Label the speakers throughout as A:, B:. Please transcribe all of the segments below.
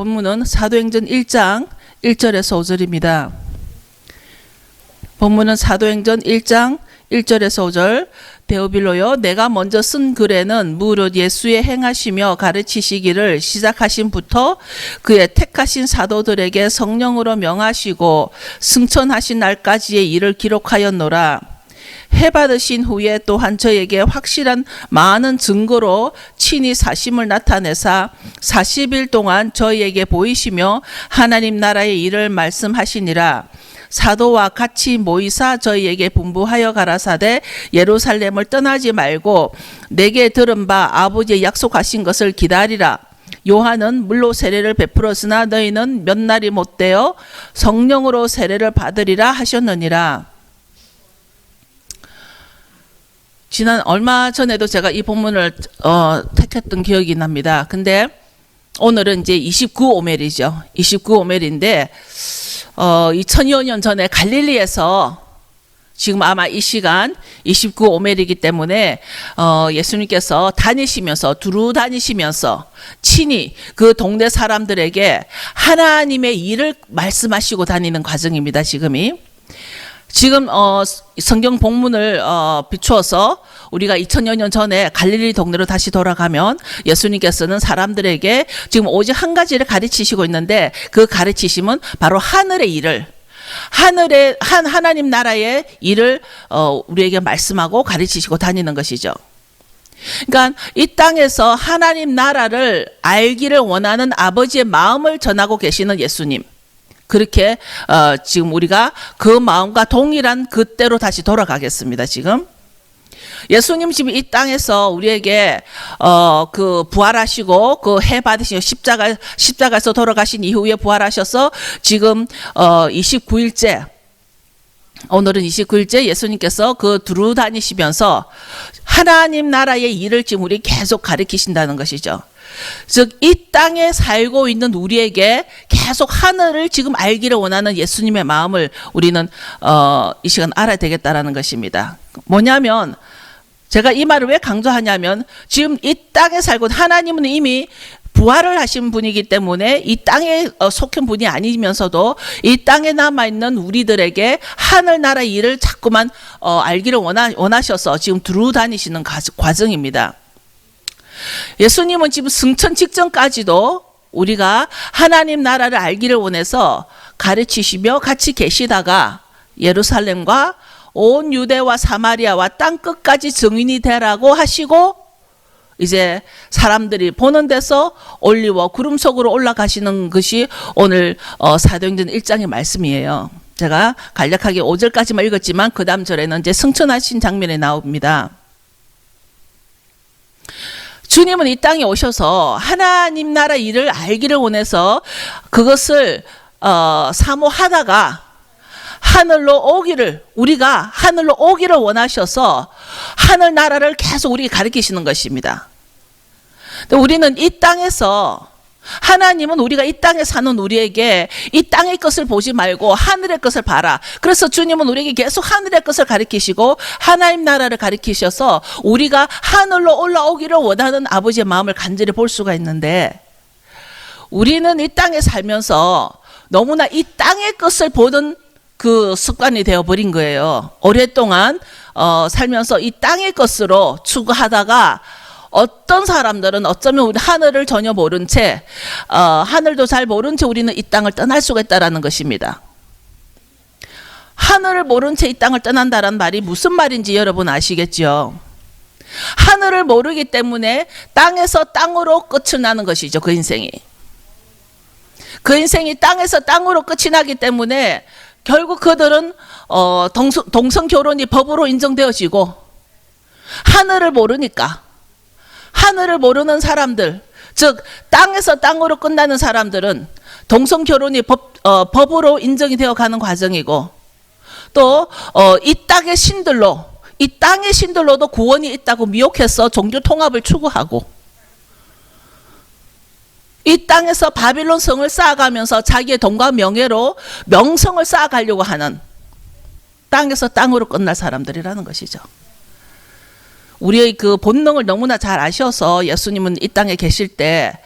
A: 본문은 사도행전 1장 1절에서 5절입니다. 본문은 사도행전 1장 1절에서 5절. 데오빌로여, 내가 먼저 쓴 글에는 무릇 예수의 행하시며 가르치시기를 시작하신부터 그의 택하신 사도들에게 성령으로 명하시고 승천하신 날까지의 일을 기록하였노라. 해받으신 후에 또한 저에게 확실한 많은 증거로 친히 사심을 나타내사 40일 동안 저희에게 보이시며 하나님 나라의 일을 말씀하시니라. 사도와 같이 모이사 저희에게 분부하여 가라사대 예루살렘을 떠나지 말고 내게 들은 바 아버지의 약속하신 것을 기다리라. 요한은 물로 세례를 베풀었으나 너희는 몇 날이 못되어 성령으로 세례를 받으리라 하셨느니라. 지난 얼마 전에도 제가 이 본문을 택했던 기억이 납니다. 근데 오늘은 이제 29오멜이죠. 29오멜인데 2000여 년 전에 갈릴리에서 지금 아마 이 시간 29오멜이기 때문에 예수님께서 다니시면서 두루 다니시면서 친히 그 동네 사람들에게 하나님의 일을 말씀하시고 다니는 과정입니다. 지금 성경 본문을 비추어서 우리가 2000여 년 전에 갈릴리 동네로 다시 돌아가면 예수님께서는 사람들에게 지금 오직 한 가지를 가르치시고 있는데 그 가르치심은 바로 하늘의 일을 하나님 나라의 일을 우리에게 말씀하고 가르치시고 다니는 것이죠. 그러니까 이 땅에서 하나님 나라를 알기를 원하는 아버지의 마음을 전하고 계시는 예수님. 그렇게 지금 우리가 그 마음과 동일한 그때로 다시 돌아가겠습니다. 지금 예수님 지금 이 땅에서 우리에게 그 부활하시고 그 해 받으신 십자가에서 돌아가신 이후에 부활하셔서 지금 29일째, 오늘은 29일째 예수님께서 그 두루 다니시면서 하나님 나라의 일을 지금 우리 계속 가르치신다는 것이죠. 즉 이 땅에 살고 있는 우리에게 계속 하늘을 지금 알기를 원하는 예수님의 마음을 우리는 이 시간 알아야 되겠다라는 것입니다. 뭐냐면 제가 이 말을 왜 강조하냐면 지금 이 땅에 살고 하나님은 이미 부활을 하신 분이기 때문에 이 땅에 속한 분이 아니면서도 이 땅에 남아있는 우리들에게 하늘나라의 일을 자꾸만 알기를 원하셔서 지금 두루 다니시는 과정입니다. 예수님은 지금 승천 직전까지도 우리가 하나님 나라를 알기를 원해서 가르치시며 같이 계시다가 예루살렘과 온 유대와 사마리아와 땅 끝까지 증인이 되라고 하시고 이제 사람들이 보는 데서 올리워 구름 속으로 올라가시는 것이 오늘 사도행전 1장의 말씀이에요. 제가 간략하게 5절까지만 읽었지만 그 다음 절에는 이제 승천하신 장면이 나옵니다. 주님은 이 땅에 오셔서 하나님 나라 일을 알기를 원해서 그것을 사모하다가 우리가 하늘로 오기를 원하셔서 하늘 나라를 계속 우리에게 가르치시는 것입니다. 우리는 이 땅에서 하나님은 우리가 이 땅에 사는 우리에게 이 땅의 것을 보지 말고 하늘의 것을 봐라. 그래서 주님은 우리에게 계속 하늘의 것을 가르치시고 하나님 나라를 가르치셔서 우리가 하늘로 올라오기를 원하는 아버지의 마음을 간절히 볼 수가 있는데 우리는 이 땅에 살면서 너무나 이 땅의 것을 보는 그 습관이 되어버린 거예요. 오랫동안 살면서 이 땅의 것으로 추구하다가 어떤 사람들은 어쩌면 우리 하늘을 전혀 모른 채 하늘도 잘 모른 채 우리는 이 땅을 떠날 수가 있다는 것입니다. 하늘을 모른 채 이 땅을 떠난다는 말이 무슨 말인지 여러분 아시겠죠? 하늘을 모르기 때문에 땅에서 땅으로 끝이 나는 것이죠. 그 인생이 땅에서 땅으로 끝이 나기 때문에 결국 그들은 동성 결혼이 법으로 인정되어지고 하늘을 모르는 사람들, 즉 땅에서 땅으로 끝나는 사람들은 동성 결혼이 법으로 인정이 되어 가는 과정이고 또 이 땅의 신들로도 구원이 있다고 미혹해서 종교 통합을 추구하고 이 땅에서 바빌론 성을 쌓아가면서 자기의 돈과 명예로 명성을 쌓아가려고 하는 땅에서 땅으로 끝날 사람들이라는 것이죠. 우리의 그 본능을 너무나 잘 아셔서 예수님은 이 땅에 계실 때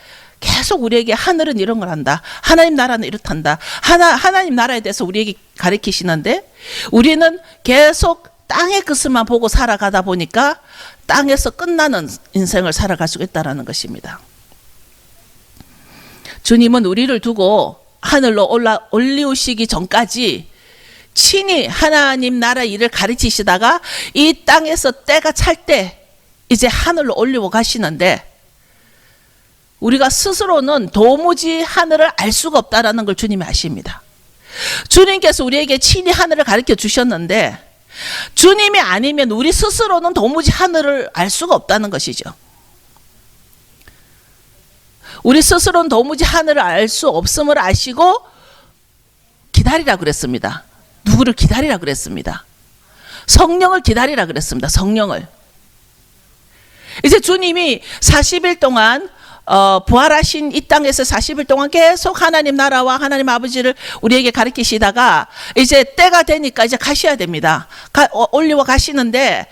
A: 계속 우리에게 하늘은 이런 걸 한다. 하나님 나라는 이렇단다. 하나님 나라에 대해서 우리에게 가르치시는데 우리는 계속 땅의 것을만 보고 살아가다 보니까 땅에서 끝나는 인생을 살아갈 수 있다는 것입니다. 주님은 우리를 두고 하늘로 올리우시기 전까지 친히 하나님 나라 일을 가르치시다가 이 땅에서 때가 찰 때 이제 하늘로 올리고 가시는데 우리가 스스로는 도무지 하늘을 알 수가 없다는 걸 주님이 아십니다. 주님께서 우리에게 친히 하늘을 가르쳐 주셨는데 주님이 아니면 우리 스스로는 도무지 하늘을 알 수가 없다는 것이죠. 우리 스스로는 도무지 하늘을 알 수 없음을 아시고 기다리라 그랬습니다. 누구를 기다리라 그랬습니다. 성령을 기다리라 그랬습니다. 성령을. 이제 주님이 40일 동안 부활하신 이 땅에서 40일 동안 계속 하나님 나라와 하나님 아버지를 우리에게 가르치시다가 이제 때가 되니까 이제 가셔야 됩니다. 올리고 가시는데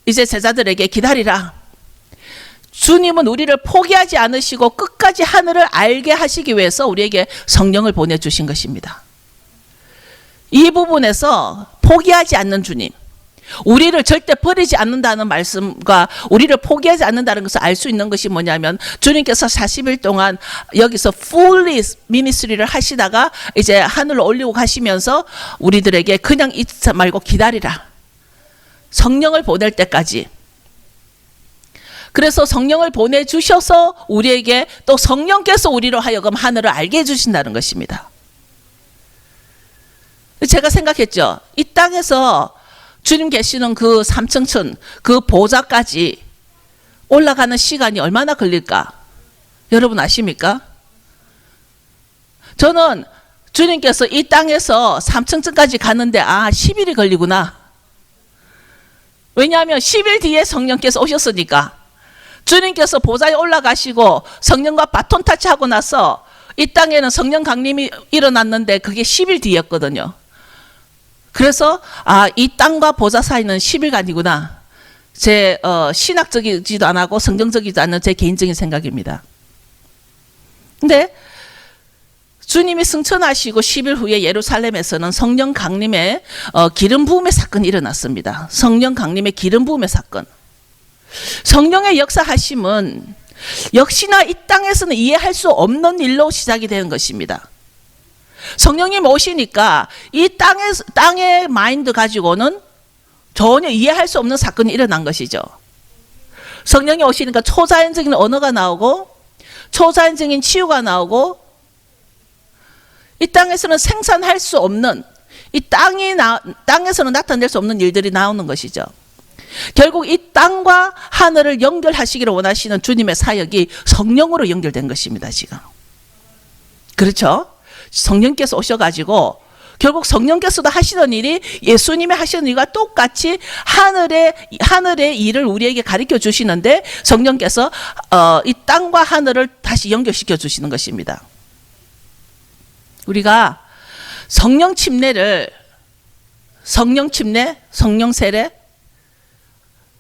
A: 이제 제자들에게 기다리라. 주님은 우리를 포기하지 않으시고 끝까지 하늘을 알게 하시기 위해서 우리에게 성령을 보내주신 것입니다. 이 부분에서 포기하지 않는 주님, 우리를 절대 버리지 않는다는 말씀과 우리를 포기하지 않는다는 것을 알 수 있는 것이 뭐냐면 주님께서 40일 동안 여기서 fully ministry를 하시다가 이제 하늘로 올리고 가시면서 우리들에게 그냥 있지 말고 기다리라. 성령을 보낼 때까지. 그래서 성령을 보내주셔서 우리에게 또 성령께서 우리로 하여금 하늘을 알게 해주신다는 것입니다. 제가 생각했죠. 이 땅에서 주님 계시는 그 삼층천 그 보좌까지 올라가는 시간이 얼마나 걸릴까? 여러분 아십니까? 저는 주님께서 이 땅에서 삼층천까지 가는데 10일이 걸리구나. 왜냐하면 10일 뒤에 성령께서 오셨으니까. 주님께서 보좌에 올라가시고 성령과 바톤 타치하고 나서 이 땅에는 성령 강림이 일어났는데 그게 10일 뒤였거든요. 그래서 이 땅과 보좌 사이는 10일간이구나. 제 신학적이지도 않고 성경적이지도 않은 제 개인적인 생각입니다. 근데 주님이 승천하시고 10일 후에 예루살렘에서는 성령 강림의 기름 부음의 사건이 일어났습니다. 성령 강림의 기름 부음의 사건. 성령의 역사하심은 역시나 이 땅에서는 이해할 수 없는 일로 시작이 되는 것입니다. 성령님 오시니까 이 땅의 마인드 가지고는 전혀 이해할 수 없는 사건이 일어난 것이죠. 성령이 오시니까 초자연적인 언어가 나오고 초자연적인 치유가 나오고 이 땅에서는 생산할 수 없는 이 땅에서는 나타낼 수 없는 일들이 나오는 것이죠. 결국 이 땅과 하늘을 연결하시기를 원하시는 주님의 사역이 성령으로 연결된 것입니다. 지금. 그렇죠? 성령께서 오셔가지고 결국 성령께서도 하시던 일이 예수님이 하시는 일과 똑같이 하늘의 일을 우리에게 가르쳐 주시는데 성령께서 이 땅과 하늘을 다시 연결시켜 주시는 것입니다. 우리가 성령 침례, 성령 세례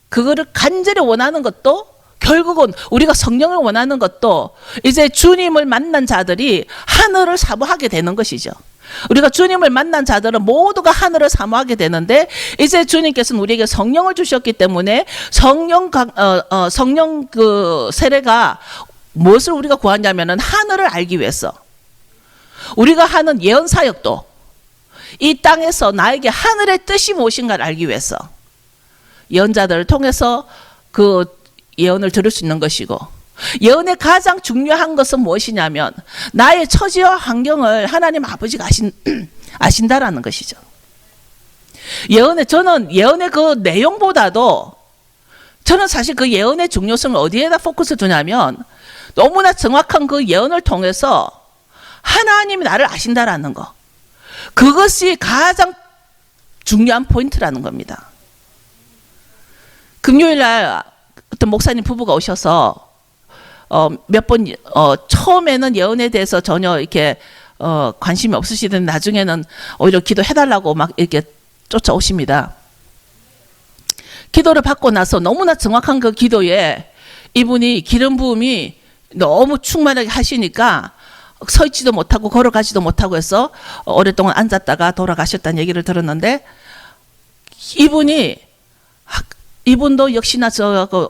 A: 그거를 간절히 원하는 것도 결국은 우리가 성령을 원하는 것도 이제 주님을 만난 자들이 하늘을 사모하게 되는 것이죠. 우리가 주님을 만난 자들은 모두가 하늘을 사모하게 되는데 이제 주님께서는 우리에게 성령을 주셨기 때문에 성령 그 세례가 무엇을 우리가 구하냐면은 하늘을 알기 위해서 우리가 하는 예언 사역도 이 땅에서 나에게 하늘의 뜻이 무엇인가를 알기 위해서 예언자들을 통해서 그 예언을 들을 수 있는 것이고 예언의 가장 중요한 것은 무엇이냐면 나의 처지와 환경을 하나님 아버지가 아신다라는 것이죠. 저는 예언의 그 내용보다도 저는 사실 그 예언의 중요성을 어디에다 포커스 두냐면 너무나 정확한 그 예언을 통해서 하나님이 나를 아신다라는 거. 그것이 가장 중요한 포인트라는 겁니다. 금요일 날 어떤 목사님 부부가 오셔서 몇 번 처음에는 예언에 대해서 전혀 이렇게 관심이 없으시던 나중에는 오히려 기도해달라고 막 이렇게 쫓아오십니다. 기도를 받고 나서 너무나 정확한 그 기도에 이분이 기름 부음이 너무 충만하게 하시니까 서 있지도 못하고 걸어가지도 못하고 해서 오랫동안 앉았다가 돌아가셨다는 얘기를 들었는데, 이분도 역시나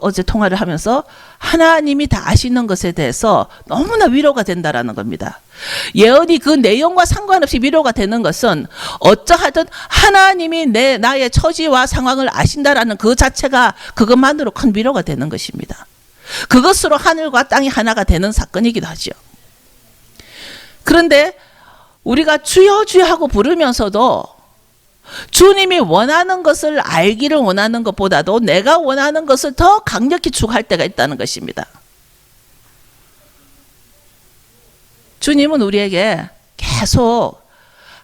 A: 어제 통화를 하면서 하나님이 다 아시는 것에 대해서 너무나 위로가 된다라는 겁니다. 예언이 그 내용과 상관없이 위로가 되는 것은 어떠하든 하나님이 나의 처지와 상황을 아신다라는 그 자체가 그것만으로 큰 위로가 되는 것입니다. 그것으로 하늘과 땅이 하나가 되는 사건이기도 하죠. 그런데 우리가 주여 주여 하고 부르면서도 주님이 원하는 것을 알기를 원하는 것보다도 내가 원하는 것을 더 강력히 추구할 때가 있다는 것입니다. 주님은 우리에게 계속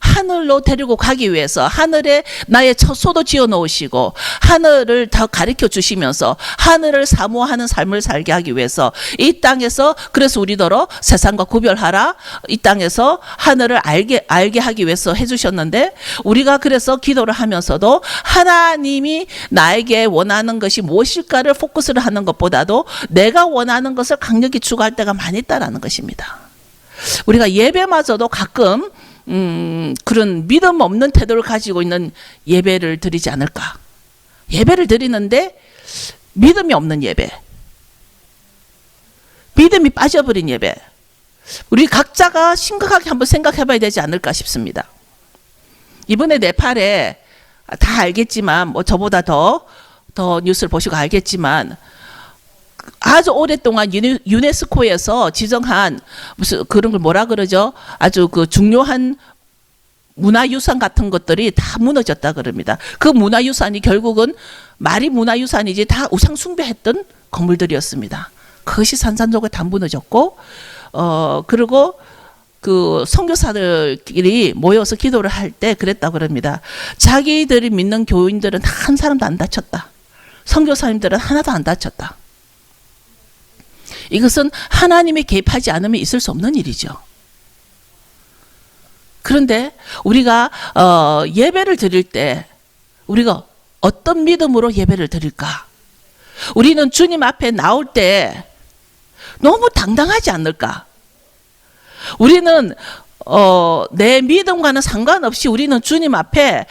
A: 하늘로 데리고 가기 위해서 하늘에 나의 처소도 지어 놓으시고 하늘을 더 가르쳐 주시면서 하늘을 사모하는 삶을 살게 하기 위해서 이 땅에서, 그래서 우리더러 세상과 구별하라, 이 땅에서 하늘을 알게 하기 위해서 해주셨는데, 우리가 그래서 기도를 하면서도 하나님이 나에게 원하는 것이 무엇일까를 포커스를 하는 것보다도 내가 원하는 것을 강력히 추구할 때가 많이 있다라는 것입니다. 우리가 예배마저도 가끔 그런 믿음 없는 태도를 가지고 있는 예배를 드리지 않을까. 예배를 드리는데 믿음이 없는 예배, 믿음이 빠져버린 예배, 우리 각자가 심각하게 한번 생각해 봐야 되지 않을까 싶습니다. 이번에 네팔에 다 알겠지만, 뭐 저보다 더 뉴스를 보시고 알겠지만, 아주 오랫동안 유네스코에서 지정한 무슨 그런 걸 뭐라 그러죠? 아주 그 중요한 문화유산 같은 것들이 다 무너졌다 그럽니다. 그 문화유산이 결국은 말이 문화유산이지 다 우상 숭배했던 건물들이었습니다. 그것이 산산조각 다 무너졌고, 그리고 그 선교사들끼리 모여서 기도를 할 때 그랬다고 그럽니다. 자기들이 믿는 교인들은 한 사람도 안 다쳤다. 선교사님들은 하나도 안 다쳤다. 이것은 하나님이 개입하지 않으면 있을 수 없는 일이죠. 그런데 우리가 예배를 드릴 때 우리가 어떤 믿음으로 예배를 드릴까? 우리는 주님 앞에 나올 때 너무 당당하지 않을까? 우리는 내 믿음과는 상관없이 우리는 주님 앞에,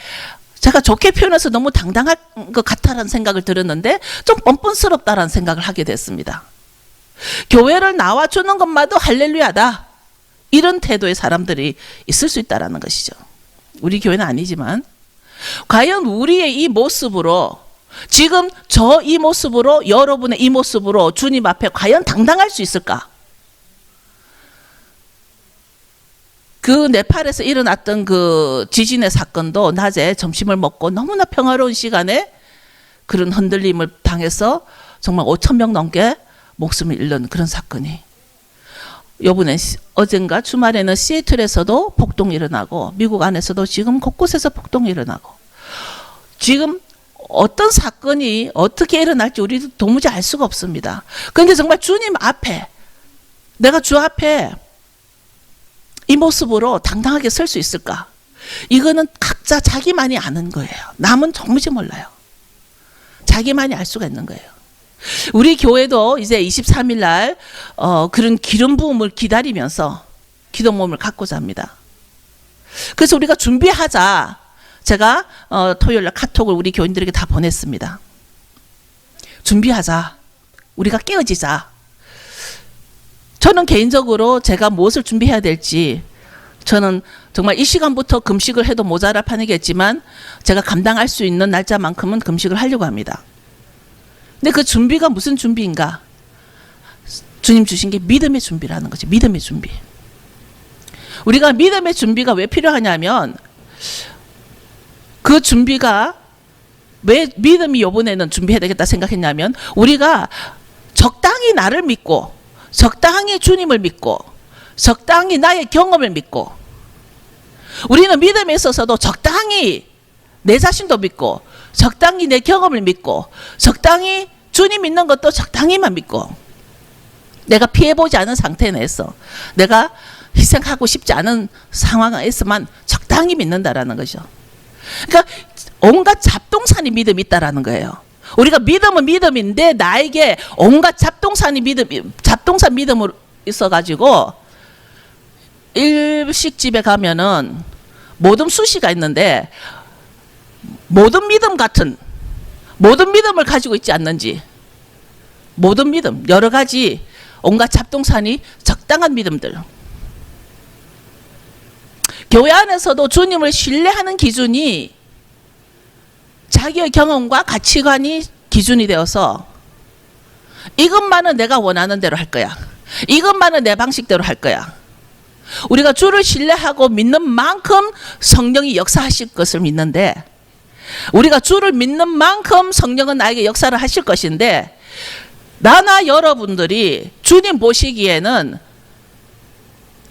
A: 제가 좋게 표현해서 너무 당당할 것 같다라는 생각을 들었는데 좀 뻔뻔스럽다라는 생각을 하게 됐습니다. 교회를 나와주는 것마도 할렐루야다, 이런 태도의 사람들이 있을 수 있다는 것이죠. 우리 교회는 아니지만 과연 우리의 이 모습으로, 지금 이 모습으로, 여러분의 이 모습으로 주님 앞에 과연 당당할 수 있을까? 그 네팔에서 일어났던 그 지진의 사건도 낮에 점심을 먹고 너무나 평화로운 시간에 그런 흔들림을 당해서 정말 5,000명 넘게 목숨을 잃는 그런 사건이, 요번에 어젠가 주말에는 시애틀에서도 폭동이 일어나고 미국 안에서도 지금 곳곳에서 폭동이 일어나고, 지금 어떤 사건이 어떻게 일어날지 우리도 도무지 알 수가 없습니다. 그런데 정말 주님 앞에, 내가 주 앞에 이 모습으로 당당하게 설 수 있을까? 이거는 각자 자기만이 아는 거예요. 남은 도무지 몰라요. 자기만이 알 수가 있는 거예요. 우리 교회도 이제 23일 날 그런 기름 부음을 기다리면서 기도 모임을 갖고자 합니다. 그래서 우리가 준비하자, 제가 토요일 날 카톡을 우리 교인들에게 다 보냈습니다. 준비하자, 우리가 깨어지자. 저는 개인적으로 제가 무엇을 준비해야 될지, 저는 정말 이 시간부터 금식을 해도 모자랄 판이겠지만 제가 감당할 수 있는 날짜만큼은 금식을 하려고 합니다. 근데 그 준비가 무슨 준비인가? 주님 주신 게 믿음의 준비라는 거죠. 믿음의 준비. 우리가 믿음의 준비가 왜 필요하냐면, 그 준비가 왜 믿음이 이번에는 준비해야 되겠다 생각했냐면, 우리가 적당히 나를 믿고, 적당히 주님을 믿고, 적당히 나의 경험을 믿고, 우리는 믿음에 있어서도 적당히 내 자신도 믿고, 적당히 내 경험을 믿고, 적당히 주님 믿는 것도 적당히만 믿고, 내가 피해보지 않은 상태 내에서, 내가 희생하고 싶지 않은 상황에서만 적당히 믿는다라는 거죠. 그러니까 온갖 잡동사니 믿음이 있다라는 거예요. 우리가 믿음은 믿음인데 나에게 온갖 잡동산 믿음으로 있어가지고 일식집에 가면은 모든 수시가 있는데 모든 믿음을 가지고 있지 않는지, 모든 믿음, 여러 가지 온갖 잡동산이 적당한 믿음들. 교회 안에서도 주님을 신뢰하는 기준이 자기의 경험과 가치관이 기준이 되어서 이것만은 내가 원하는 대로 할 거야. 이것만은 내 방식대로 할 거야. 우리가 주를 신뢰하고 믿는 만큼 성령이 역사하실 것을 믿는데, 우리가 주를 믿는 만큼 성령은 나에게 역사를 하실 것인데, 나나 여러분들이 주님 보시기에는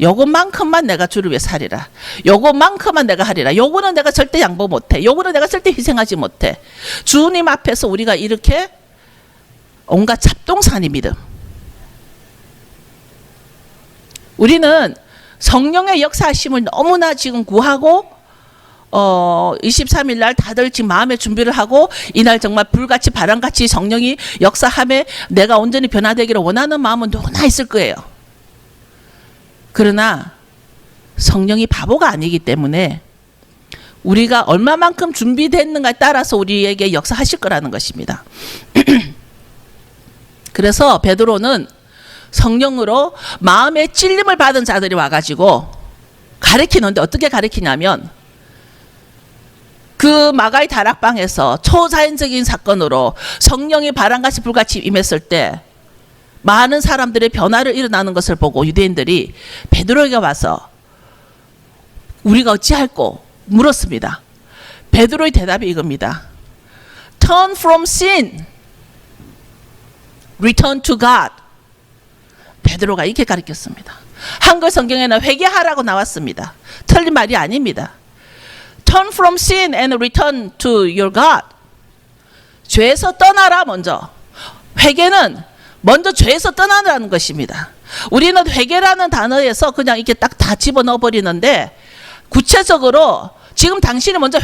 A: 요것만큼만 내가 주를 위해 살리라, 요것만큼만 내가 하리라, 요거는 내가 절대 양보 못해, 요거는 내가 절대 희생하지 못해. 주님 앞에서 우리가 이렇게 온갖 잡동사니 믿음. 우리는 성령의 역사하심을 너무나 지금 구하고 23일 날 다들 지금 마음의 준비를 하고 이날 정말 불같이 바람같이 성령이 역사함에 내가 온전히 변화되기를 원하는 마음은 누구나 있을 거예요. 그러나 성령이 바보가 아니기 때문에 우리가 얼마만큼 준비됐는가에 따라서 우리에게 역사하실 거라는 것입니다. 그래서 베드로는 성령으로 마음의 찔림을 받은 자들이 와가지고 가르치는데, 어떻게 가르치냐면 그 마가의 다락방에서 초자연적인 사건으로 성령이 바람같이 불같이 임했을 때 많은 사람들의 변화를 일어나는 것을 보고 유대인들이 베드로에게 와서 우리가 어찌할꼬 물었습니다. 베드로의 대답이 이겁니다. Turn from sin, return to God. 베드로가 이렇게 가르쳤습니다. 한글 성경에는 회개하라고 나왔습니다. 틀린 말이 아닙니다. Turn from sin and return to your God. 죄에서 떠나라. 먼저 회개는 먼저 죄에서 떠나라는 것입니다. 우리는 회개라는 단어에서 그냥 이렇게 딱 다 집어넣어 버리는데, 구체적으로 지금 당신이 먼저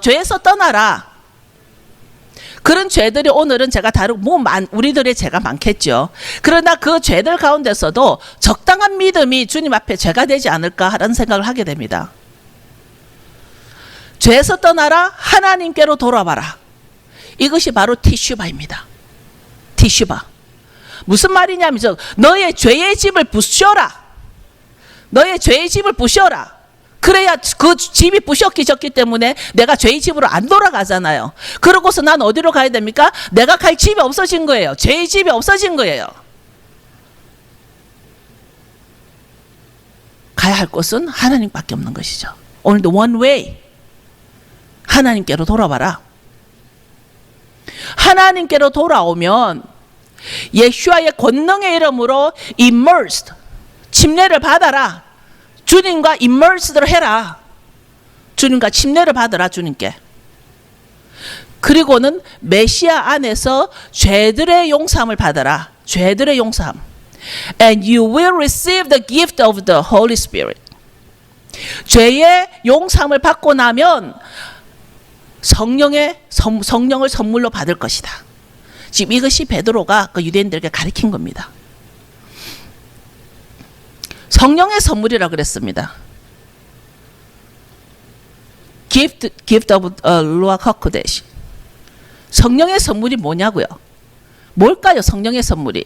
A: 죄에서 떠나라. 그런 죄들이 오늘은 제가 우리들의 죄가 많겠죠. 그러나 그 죄들 가운데서도 적당한 믿음이 주님 앞에 죄가 되지 않을까 하는 생각을 하게 됩니다. 죄에서 떠나라, 하나님께로 돌아와라. 이것이 바로 티슈바입니다. 티슈바. 무슨 말이냐면 너의 죄의 집을 부셔라. 너의 죄의 집을 부셔라. 그래야 그 집이 부셔졌기 때문에 내가 죄의 집으로 안 돌아가잖아요. 그러고서 난 어디로 가야 됩니까? 내가 갈 집이 없어진 거예요. 죄의 집이 없어진 거예요. 가야 할 곳은 하나님밖에 없는 것이죠. 오늘도 one way. 하나님께로 돌아와라. 하나님께로 돌아오면 예수와의 권능의 이름으로 immersed, 침례를 받아라. 주님과 immersed를 해라. 주님과 침례를 받으라. 주님께. 그리고는 메시아 안에서 죄들의 용서함을 받아라. 죄들의 용서함. And you will receive the gift of the Holy Spirit. 죄의 용서함을 받고 나면 성령을 선물로 받을 것이다. 지금 이것이 베드로가 그 유대인들에게 가르친 겁니다. 성령의 선물이라 그랬습니다. Gift of Ruach HaKodesh. 성령의 선물이 뭐냐고요? 뭘까요? 성령의 선물이.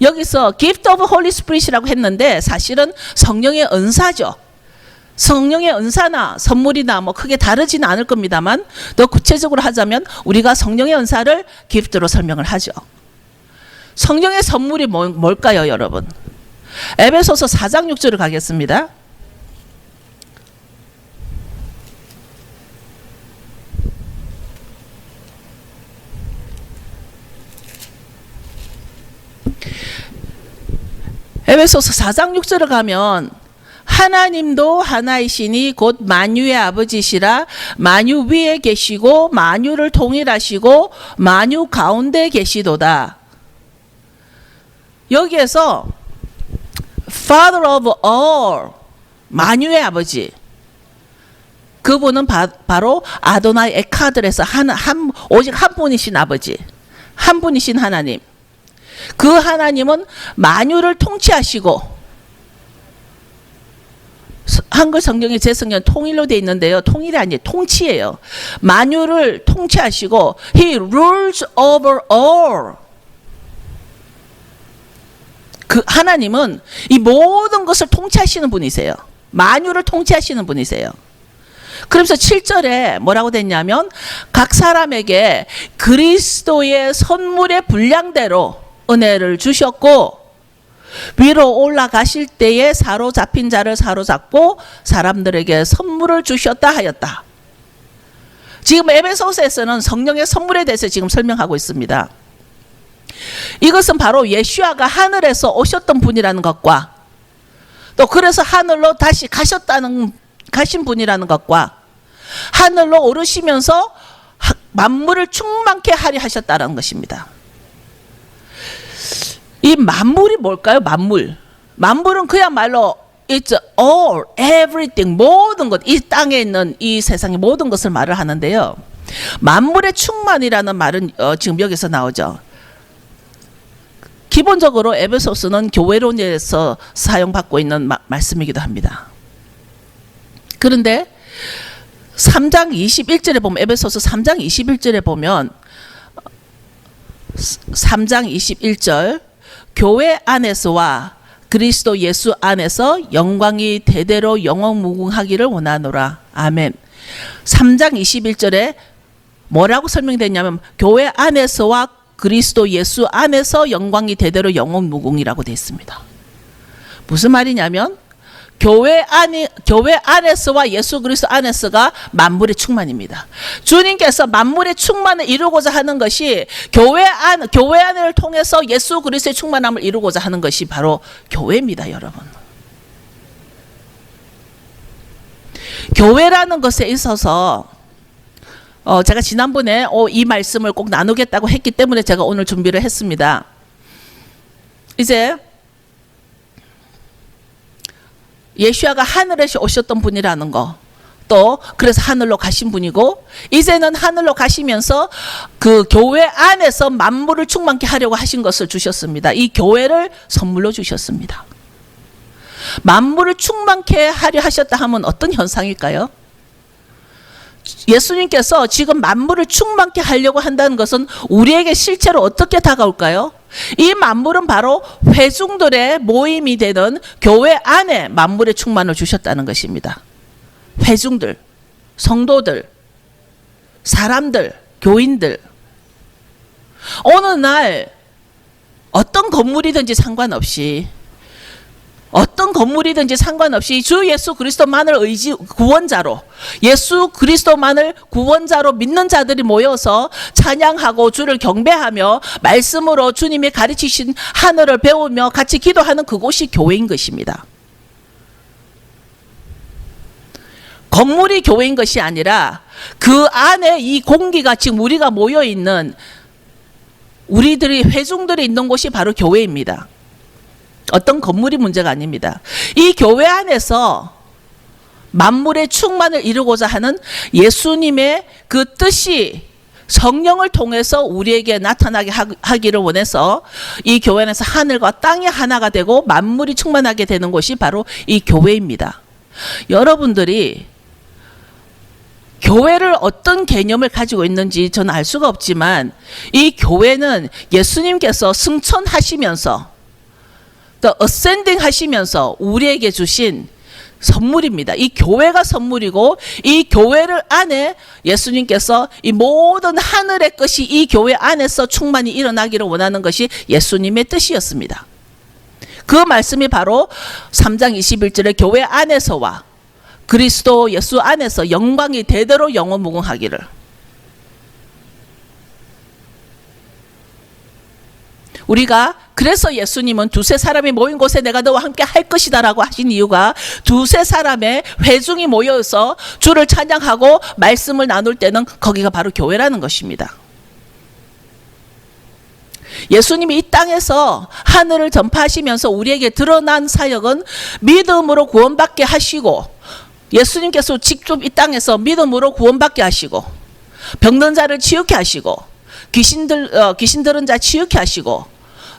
A: 여기서 Gift of Holy Spirit이라고 했는데 사실은 성령의 은사죠. 성령의 은사나 선물이나 뭐 크게 다르지는 않을 겁니다만, 더 구체적으로 하자면 우리가 성령의 은사를 기프트로 설명을 하죠. 성령의 선물이 뭘까요, 여러분? 에베소서 4장 6절을 가겠습니다. 에베소서 4장 6절을 가면 하나님도 하나이시니 곧 만유의 아버지시라. 만유 위에 계시고 만유를 통일하시고 만유 가운데 계시도다. 여기에서 Father of all, 만유의 아버지, 그분은 바로 아도나이 에카드에서 오직 한 분이신 아버지, 한 분이신 하나님. 그 하나님은 만유를 통치하시고, 한글 성경에 제 성경 통일로 되어 있는데요. 통일이 아니에요. 통치예요. 만유를 통치하시고 He rules over all. 그 하나님은 이 모든 것을 통치하시는 분이세요. 만유를 통치하시는 분이세요. 그러면서 7절에 뭐라고 됐냐면 각 사람에게 그리스도의 선물의 분량대로 은혜를 주셨고 위로 올라가실 때에 사로잡힌 자를 사로잡고 사람들에게 선물을 주셨다 하였다. 지금 에베소서에서는 성령의 선물에 대해서 지금 설명하고 있습니다. 이것은 바로 예수아가 하늘에서 오셨던 분이라는 것과 또 그래서 하늘로 다시 가신 분이라는 것과 하늘로 오르시면서 만물을 충만케 하려 하셨다는 것입니다. 이 만물이 뭘까요? 만물은 그야말로 it's all, everything, 모든 것, 이 땅에 있는 이 세상의 모든 것을 말을 하는데요. 만물의 충만이라는 말은 지금 여기서 나오죠. 기본적으로 에베소서는 교회론에서 사용받고 있는 말씀이기도 합니다. 그런데 3장 21절에 보면 에베소서 3장 21절에 보면 3장 21절 교회 안에서와 그리스도 예수 안에서 영광이 대대로 영원무궁하기를 원하노라. 아멘. 3장 21절에 뭐라고 설명됐냐면 교회 안에서와 그리스도 예수 안에서 영광이 대대로 영원무궁이라고 되어 있습니다. 무슨 말이냐면 교회 안에서와 예수 그리스도 안에서가 만물의 충만입니다. 주님께서 만물의 충만을 이루고자 하는 것이 교회 안을 통해서 예수 그리스도의 충만함을 이루고자 하는 것이 바로 교회입니다, 여러분. 교회라는 것에 있어서 제가 지난번에 이 말씀을 꼭 나누겠다고 했기 때문에 제가 오늘 준비를 했습니다. 이제 예수아가 하늘에서 오셨던 분이라는 거, 또 그래서 하늘로 가신 분이고 이제는 하늘로 가시면서 그 교회 안에서 만물을 충만케 하려고 하신 것을 주셨습니다. 이 교회를 선물로 주셨습니다. 만물을 충만케 하려 하셨다 하면 어떤 현상일까요? 예수님께서 지금 만물을 충만케 하려고 한다는 것은 우리에게 실제로 어떻게 다가올까요? 이 만물은 바로 회중들의 모임이 되는 교회 안에 만물의 충만을 주셨다는 것입니다. 회중들, 성도들, 사람들, 교인들. 어느 날 어떤 건물이든지 상관없이 주 예수 그리스도만을 구원자로 예수 그리스도만을 구원자로 믿는 자들이 모여서 찬양하고 주를 경배하며 말씀으로 주님이 가르치신 하늘을 배우며 같이 기도하는 그곳이 교회인 것입니다. 건물이 교회인 것이 아니라 그 안에 이 공기가 지금 우리가 모여있는 우리들이 회중들이 있는 곳이 바로 교회입니다. 어떤 건물이 문제가 아닙니다. 이 교회 안에서 만물의 충만을 이루고자 하는 예수님의 그 뜻이 성령을 통해서 우리에게 나타나게 하기를 원해서 이 교회 안에서 하늘과 땅이 하나가 되고 만물이 충만하게 되는 곳이 바로 이 교회입니다. 여러분들이 교회를 어떤 개념을 가지고 있는지 저는 알 수가 없지만 이 교회는 예수님께서 승천하시면서 또 어센딩 하시면서 우리에게 주신 선물입니다. 이 교회가 선물이고 이 교회를 안에 예수님께서 이 모든 하늘의 것이 이 교회 안에서 충만히 일어나기를 원하는 것이 예수님의 뜻이었습니다. 그 말씀이 바로 3장 21절에 교회 안에서와 그리스도 예수 안에서 영광이 대대로 영원무궁하기를. 우리가 그래서 예수님은 두세 사람이 모인 곳에 내가 너와 함께 할 것이다 라고 하신 이유가 두세 사람의 회중이 모여서 주를 찬양하고 말씀을 나눌 때는 거기가 바로 교회라는 것입니다. 예수님이 이 땅에서 하늘을 전파하시면서 우리에게 드러난 사역은 믿음으로 구원받게 하시고 예수님께서 직접 이 땅에서 믿음으로 구원받게 하시고, 병든 자를 치유케 하시고, 귀신 들은 자 치유케 하시고,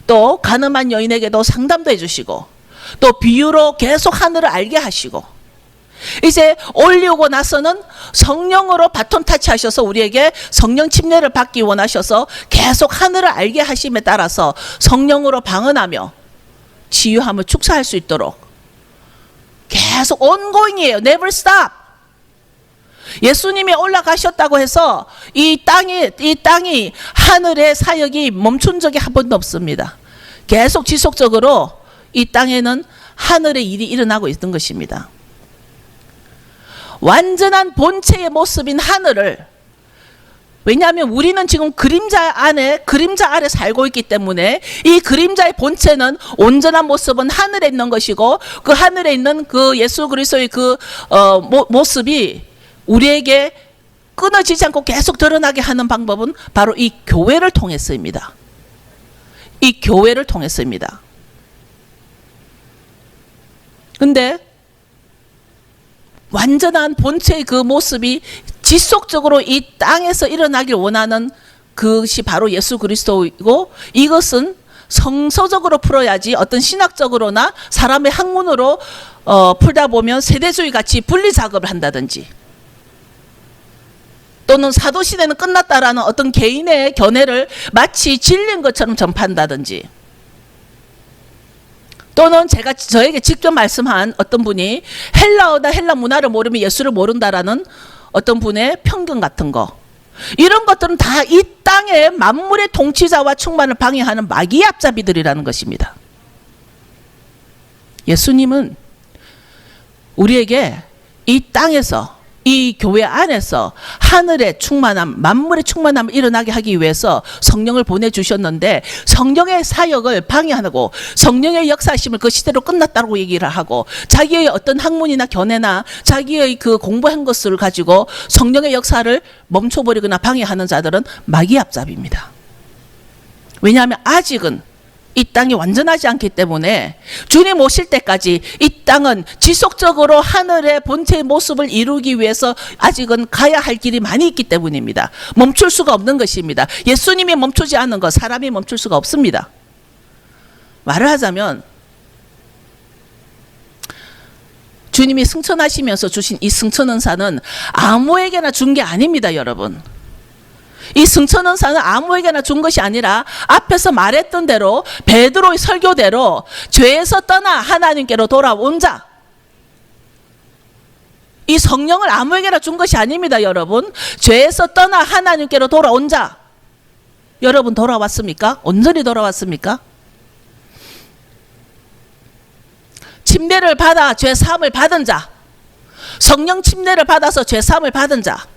A: 또 가늠한 여인에게도 상담도 해주시고, 또 비유로 계속 하늘을 알게 하시고, 이제 올리우고 나서는 성령으로 바톤 타치하셔서 우리에게 성령 침례를 받기 원하셔서 계속 하늘을 알게 하심에 따라서 성령으로 방언하며 치유함을 축사할 수 있도록 계속 ongoing이에요. never stop. 예수님이 올라가셨다고 해서 이 땅이 하늘의 사역이 멈춘 적이 한 번도 없습니다. 계속 지속적으로 이 땅에는 하늘의 일이 일어나고 있던 것입니다. 완전한 본체의 모습인 하늘을, 왜냐하면 우리는 지금 그림자 아래 살고 있기 때문에 이 그림자의 본체는 온전한 모습은 하늘에 있는 것이고, 그 하늘에 있는 그 예수 그리스도의 모습이 우리에게 끊어지지 않고 계속 드러나게 하는 방법은 바로 이 교회를 통해서입니다. 이 교회를 통해서입니다. 근데 완전한 본체의 그 모습이 지속적으로 이 땅에서 일어나길 원하는 그것이 바로 예수 그리스도이고, 이것은 성서적으로 풀어야지 어떤 신학적으로나 사람의 학문으로 풀다 보면 세대주의 같이 분리 작업을 한다든지, 또는 사도시대는 끝났다라는 어떤 개인의 견해를 마치 진리인 것처럼 전파한다든지, 또는 저에게 직접 말씀한 어떤 분이 헬라어나 헬라 문화를 모르면 예수를 모른다라는 어떤 분의 편견 같은 거, 이런 것들은 다 이 땅의 만물의 통치자와 충만을 방해하는 마귀의 앞잡이들이라는 것입니다. 예수님은 우리에게 이 땅에서, 이 교회 안에서 하늘의 충만함, 만물의 충만함을 일어나게 하기 위해서 성령을 보내주셨는데, 성령의 사역을 방해하고 성령의 역사심을 그 시대로 끝났다고 얘기를 하고, 자기의 어떤 학문이나 견해나 자기의 그 공부한 것을 가지고 성령의 역사를 멈춰버리거나 방해하는 자들은 마귀의 앞잡이입니다. 왜냐하면 아직은 이 땅이 완전하지 않기 때문에 주님 오실 때까지 이 땅은 지속적으로 하늘의 본체의 모습을 이루기 위해서 아직은 가야 할 길이 많이 있기 때문입니다. 멈출 수가 없는 것입니다. 예수님이 멈추지 않는 것, 사람이 멈출 수가 없습니다. 말을 하자면 주님이 승천하시면서 주신 이 승천은사는 아무에게나 준 게 아닙니다, 여러분. 이 승천은사는 아무에게나 준 것이 아니라 앞에서 말했던 대로 베드로의 설교대로 죄에서 떠나 하나님께로 돌아온 자, 이 성령을 아무에게나 준 것이 아닙니다, 여러분. 죄에서 떠나 하나님께로 돌아온 자, 여러분 돌아왔습니까? 온전히 돌아왔습니까? 침례를 받아 죄 사함을 받은 자, 성령 침례를 받아서 죄 사함을 받은 자,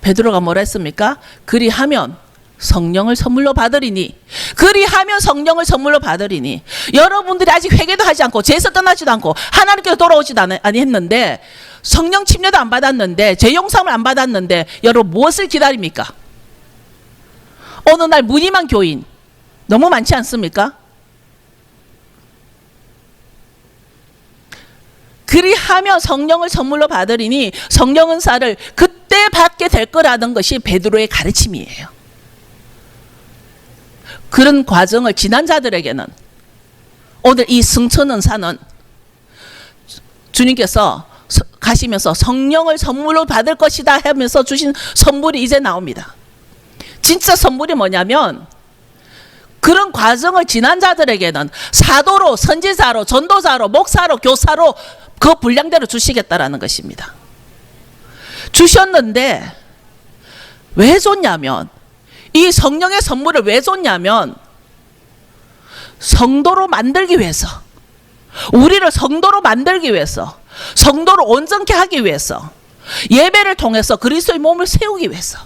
A: 베드로가 뭐라 했습니까? 그리하면 성령을 선물로 받으리니, 그리하면 성령을 선물로 받으리니. 여러분들이 아직 회개도 하지 않고 죄에서 떠나지도 않고 하나님께로 돌아오지도 아니했는데, 성령 침례도 안 받았는데, 죄 용서함을 안 받았는데, 여러분 무엇을 기다립니까? 어느 날 무늬만 교인 너무 많지 않습니까? 그리하며 성령을 선물로 받으리니, 성령 은사를 그때 받게 될 거라는 것이 베드로의 가르침이에요. 그런 과정을 지난 자들에게는 오늘 이 승천 은사는 주님께서 가시면서 성령을 선물로 받을 것이다 하면서 주신 선물이 이제 나옵니다. 진짜 선물이 뭐냐면, 그런 과정을 지난 자들에게는 사도로, 선지자로, 전도자로, 목사로, 교사로 그 분량대로 주시겠다라는 것입니다. 주셨는데 왜 줬냐면, 이 성령의 선물을 왜 줬냐면 성도로 만들기 위해서, 우리를 성도로 만들기 위해서, 성도로 온전케 하기 위해서, 예배를 통해서 그리스도의 몸을 세우기 위해서.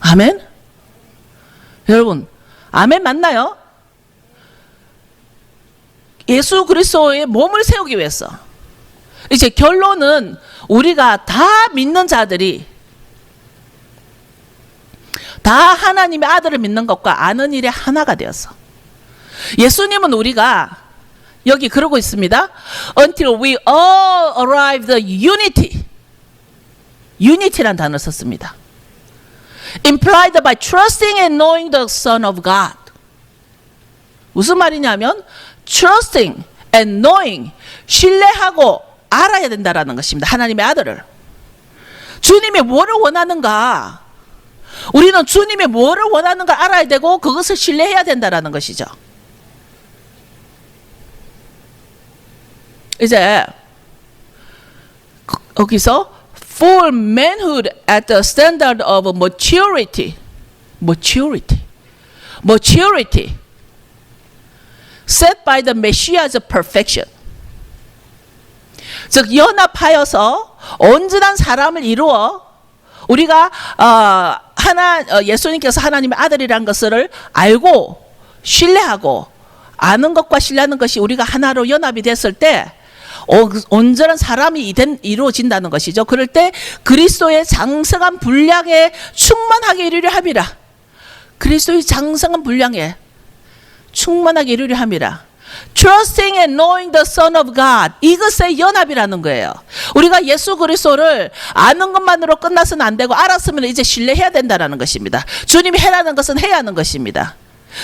A: 아멘? 여러분 아멘 맞나요? 예수 그리스도의 몸을 세우기 위해서. 이제 결론은 우리가 다 믿는 자들이 다 하나님의 아들을 믿는 것과 아는 일에 하나가 되어서, 예수님은 우리가 여기 그러고 있습니다. Until we all arrive the unity. unity란 단어를 썼습니다. Implied by trusting and knowing the Son of God. 무슨 말이냐면 trusting and knowing, 신뢰하고 알아야 된다라는 것입니다. 하나님의 아들을. 주님이 뭐를 원하는가? 우리는 주님이 뭐를 원하는가 알아야 되고 그것을 신뢰해야 된다라는 것이죠. 이제 거기서 full manhood at the standard of maturity set by the Messiah's perfection. 즉 연합하여서 온전한 사람을 이루어 우리가 예수님께서 하나님의 아들이라는 것을 알고 신뢰하고 아는 것과 신뢰하는 것이 우리가 하나로 연합이 됐을 때 온전한 사람이 이루어진다는 것이죠. 그럴 때 그리스도의 장성한 분량에 충만하게 이르려 함이라. 그리스도의 장성한 분량에 충만하게 이르려 함이라. Trusting and knowing the Son of God. 이것의 연합이라는 거예요. 우리가 예수 그리스도를 아는 것만으로 끝나서는 안 되고 알았으면 이제 신뢰해야 된다는 것입니다. 주님이 해라는 것은 해야 하는 것입니다.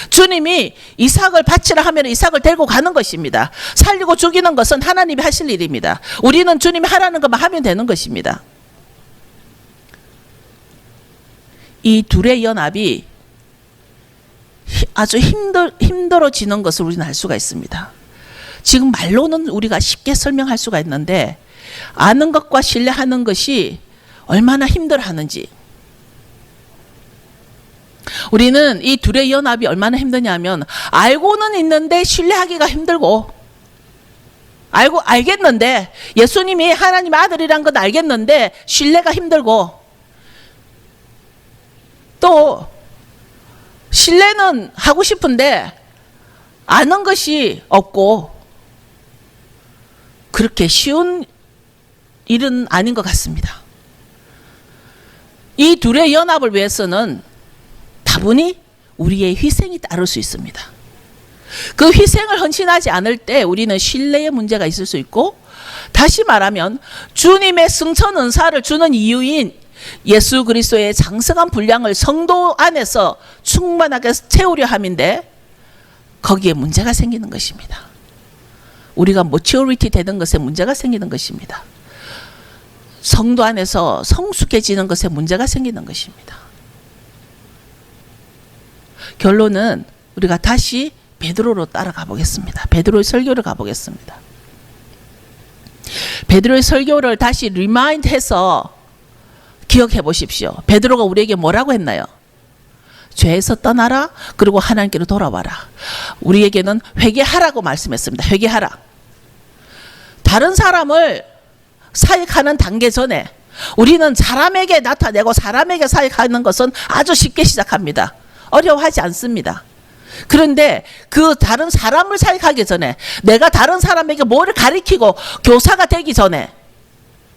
A: 주님이 이삭을 바치라 하면 이삭을 데리고 가는 것입니다. 살리고 죽이는 것은 하나님이 하실 일입니다. 우리는 주님이 하라는 것만 하면 되는 것입니다. 이 둘의 연합이 아주 힘들어지는 것을 우리는 알 수가 있습니다. 지금 말로는 우리가 쉽게 설명할 수가 있는데 아는 것과 신뢰하는 것이 얼마나 힘들어하는지. 우리는 이 둘의 연합이 얼마나 힘드냐면 알고는 있는데 신뢰하기가 힘들고 알겠는데 예수님이 하나님의 아들이란 건 알겠는데 신뢰가 힘들고 또 신뢰는 하고 싶은데 아는 것이 없고 그렇게 쉬운 일은 아닌 것 같습니다. 이 둘의 연합을 위해서는 다분히 우리의 희생이 따를 수 있습니다. 그 희생을 헌신하지 않을 때 우리는 신뢰의 문제가 있을 수 있고 다시 말하면 주님의 승천 은사를 주는 이유인 예수 그리스도의 장성한 분량을 성도 안에서 충만하게 채우려 함인데 거기에 문제가 생기는 것입니다. 우리가 maturity 되는 것에 문제가 생기는 것입니다. 성도 안에서 성숙해지는 것에 문제가 생기는 것입니다. 결론은 우리가 다시 베드로로 따라가 보겠습니다. 베드로의 설교를 가보겠습니다. 베드로의 설교를 다시 리마인드해서 기억해 보십시오. 베드로가 우리에게 뭐라고 했나요? 죄에서 떠나라. 그리고 하나님께로 돌아와라. 우리에게는 회개하라고 말씀했습니다. 회개하라. 다른 사람을 사역하는 단계 전에 우리는 사람에게 나타내고 사람에게 사역하는 것은 아주 쉽게 시작합니다. 어려워하지 않습니다. 그런데 그 다른 사람을 사역하기 전에 내가 다른 사람에게 뭐를 가리키고 교사가 되기 전에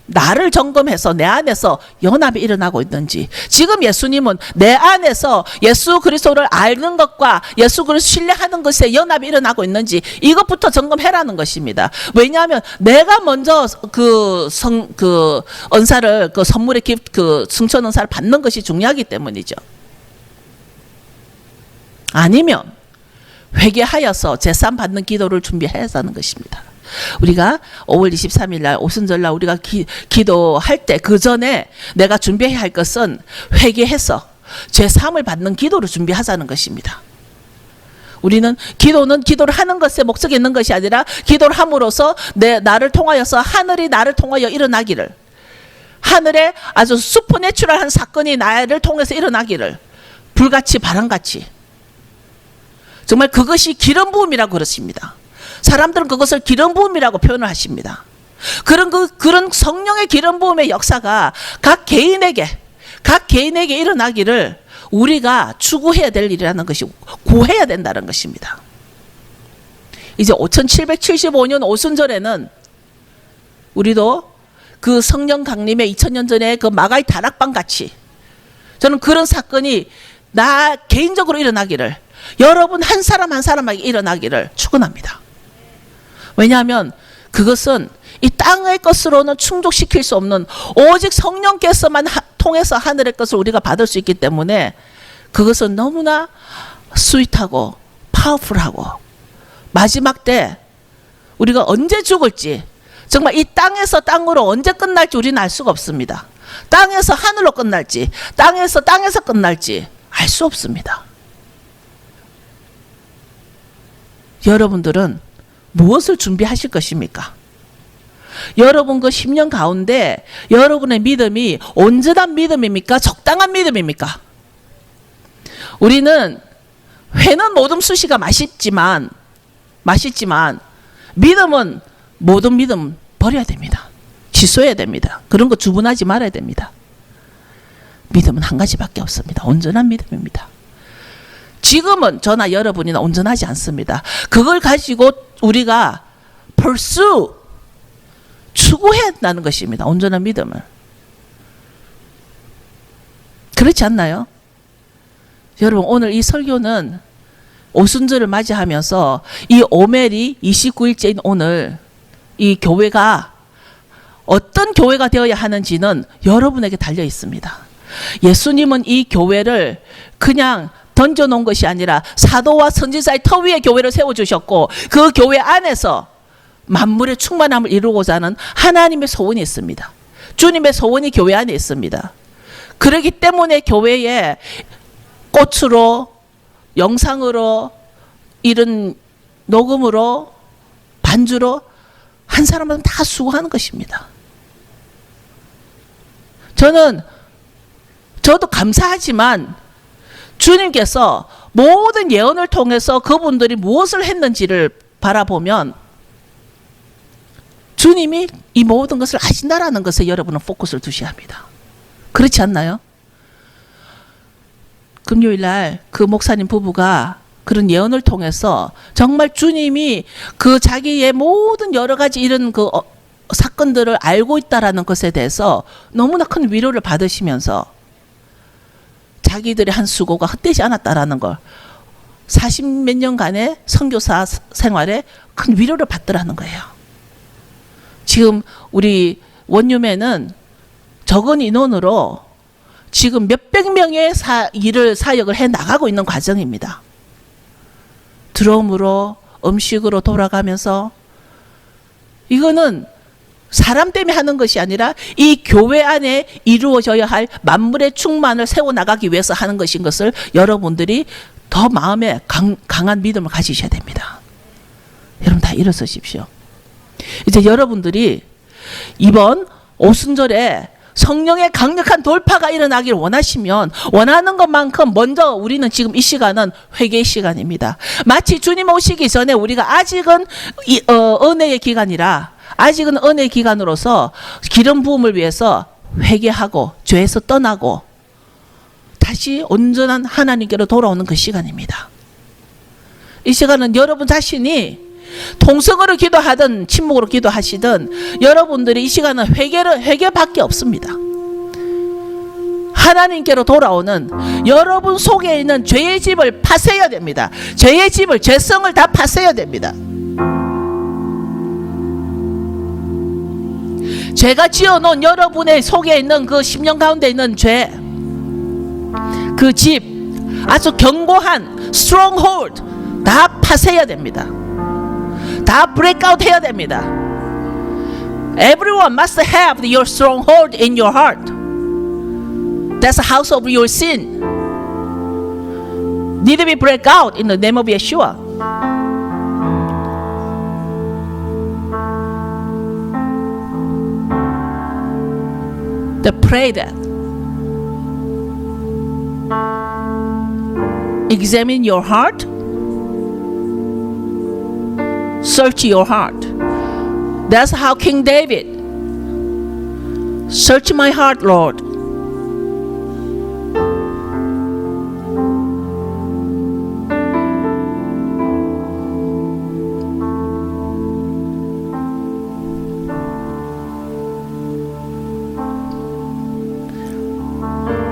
A: 나를 점검해서 내 안에서 연합이 일어나고 있는지. 지금 예수님은 내 안에서 예수 그리스도를 아는 것과 예수 그리스도 신뢰하는 것에 연합이 일어나고 있는지 이것부터 점검해라는 것입니다. 왜냐하면 내가 먼저 그 은사를 그 선물의 승천 은사를 받는 것이 중요하기 때문이죠. 아니면 회개하여서 제삼 받는 기도를 준비해야 하는 것입니다. 우리가 5월 23일 날 오순절날 우리가 기도할 때 그 전에 내가 준비해야 할 것은 회개해서 제삼을 받는 기도를 준비하자는 것입니다. 우리는 기도를 하는 것에 목적이 있는 것이 아니라 기도를 함으로써 나를 통하여서 하늘이 나를 통하여 일어나기를, 하늘에 아주 슈퍼내추럴한 사건이 나를 통해서 일어나기를, 불같이 바람같이. 정말 그것이 기름 부음이라고 그렇습니다. 사람들은 그것을 기름 부음이라고 표현을 하십니다. 그런 성령의 기름 부음의 역사가 각 개인에게 일어나기를 우리가 추구해야 될 일이라는 것이, 구해야 된다는 것입니다. 이제 5775년 오순절에는 우리도 그 성령 강림의 2000년 전에 그 마가의 다락방 같이 저는 그런 사건이 나 개인적으로 일어나기를, 여러분 한 사람 한 사람에게 일어나기를 축원합니다. 왜냐하면 그것은 이 땅의 것으로는 충족시킬 수 없는 오직 성령께서만 통해서 하늘의 것을 우리가 받을 수 있기 때문에 그것은 너무나 스윗하고 파워풀하고 마지막 때 우리가 언제 죽을지 정말 이 땅에서 땅으로 언제 끝날지 우리는 알 수가 없습니다. 땅에서 하늘로 끝날지 땅에서 끝날지 알 수 없습니다. 여러분들은 무엇을 준비하실 것입니까? 여러분 그 10년 가운데 여러분의 믿음이 온전한 믿음입니까? 적당한 믿음입니까? 우리는 회는 모든 수시가 맛있지만 믿음은 모든 믿음 버려야 됩니다. 취소해야 됩니다. 그런 거 주문하지 말아야 됩니다. 믿음은 한 가지밖에 없습니다. 온전한 믿음입니다. 지금은 저나 여러분이나 온전하지 않습니다. 그걸 가지고 우리가 pursue 추구해야 한다는 것입니다. 온전한 믿음을. 그렇지 않나요? 여러분 오늘 이 설교는 오순절을 맞이하면서 이 오멜이 29일째인 오늘 이 교회가 어떤 교회가 되어야 하는지는 여러분에게 달려 있습니다. 예수님은 이 교회를 그냥 던져놓은 것이 아니라 사도와 선지자의 터 위에 교회를 세워주셨고 그 교회 안에서 만물의 충만함을 이루고자 하는 하나님의 소원이 있습니다. 주님의 소원이 교회 안에 있습니다. 그렇기 때문에 교회에 꽃으로 영상으로 이런 녹음으로 반주로 한 사람은 다 수고하는 것입니다. 저도 감사하지만 주님께서 모든 예언을 통해서 그분들이 무엇을 했는지를 바라보면 주님이 이 모든 것을 아신다라는 것에 여러분은 포커스를 두셔야 합니다. 그렇지 않나요? 금요일 날 그 목사님 부부가 그런 예언을 통해서 정말 주님이 그 자기의 모든 여러 가지 이런 그 사건들을 알고 있다라는 것에 대해서 너무나 큰 위로를 받으시면서 자기들의 한 수고가 헛되지 않았다라는 걸 40몇 년간의 선교사 생활에 큰 위로를 받더라는 거예요. 지금 우리 원룸에는 적은 인원으로 지금 몇백 명의 사역을 해 나가고 있는 과정입니다. 드럼으로 음식으로 돌아가면서 이거는 사람 때문에 하는 것이 아니라 이 교회 안에 이루어져야 할 만물의 충만을 세워나가기 위해서 하는 것인 것을 여러분들이 더 마음에 강한 믿음을 가지셔야 됩니다. 여러분 다 일어서십시오. 이제 여러분들이 이번 오순절에 성령의 강력한 돌파가 일어나길 원하시면 원하는 것만큼 먼저 우리는 지금 이 시간은 회개의 시간입니다. 마치 주님 오시기 전에 우리가 아직은 은혜의 기간이라 아직은 은혜의 기간으로서 기름 부음을 위해서 회개하고 죄에서 떠나고 다시 온전한 하나님께로 돌아오는 그 시간입니다. 이 시간은 여러분 자신이 통성으로 기도하든 침묵으로 기도하시든 여러분들이 이 시간은 회개밖에 없습니다. 하나님께로 돌아오는 여러분 속에 있는 죄의 집을 파세야 됩니다. 죄의 집을 죄성을 다 파세야 됩니다. 죄가 지어놓은 여러분의 속에 있는 그 10년 가운데 있는 죄, 그 집, 아주 견고한 stronghold 다 파세야 됩니다. 다 breakout 해야 됩니다. Everyone must have your stronghold in your heart. That's the house of your sin. Need to be break out in the name of Yeshua. To pray that. Examine your heart. Search your heart. That's how King David. Search my heart, Lord.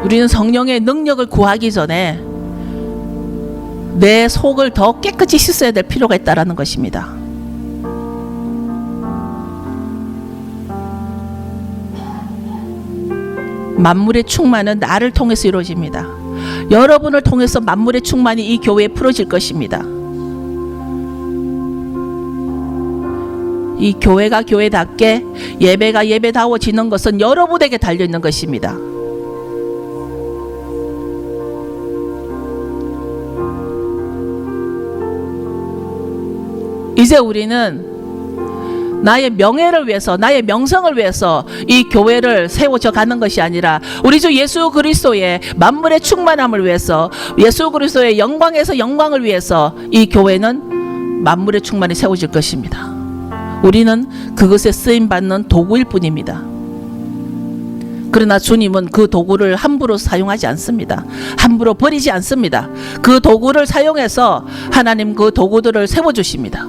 A: 우리는 성령의 능력을 구하기 전에 내 속을 더 깨끗이 씻어야 될 필요가 있다는 것입니다. 만물의 충만은 나를 통해서 이루어집니다. 여러분을 통해서 만물의 충만이 이 교회에 풀어질 것입니다. 이 교회가 교회답게, 예배가 예배다워지는 것은 여러분에게 달려있는 것입니다. 이제 우리는 나의 명예를 위해서, 나의 명성을 위해서 이 교회를 세워져 가는 것이 아니라 우리 주 예수 그리스도의 만물의 충만함을 위해서, 예수 그리스도의 영광에서 영광을 위해서 이 교회는 만물의 충만이 세워질 것입니다. 우리는 그것에 쓰임받는 도구일 뿐입니다. 그러나 주님은 그 도구를 함부로 사용하지 않습니다. 함부로 버리지 않습니다. 그 도구를 사용해서 하나님 그 도구들을 세워주십니다.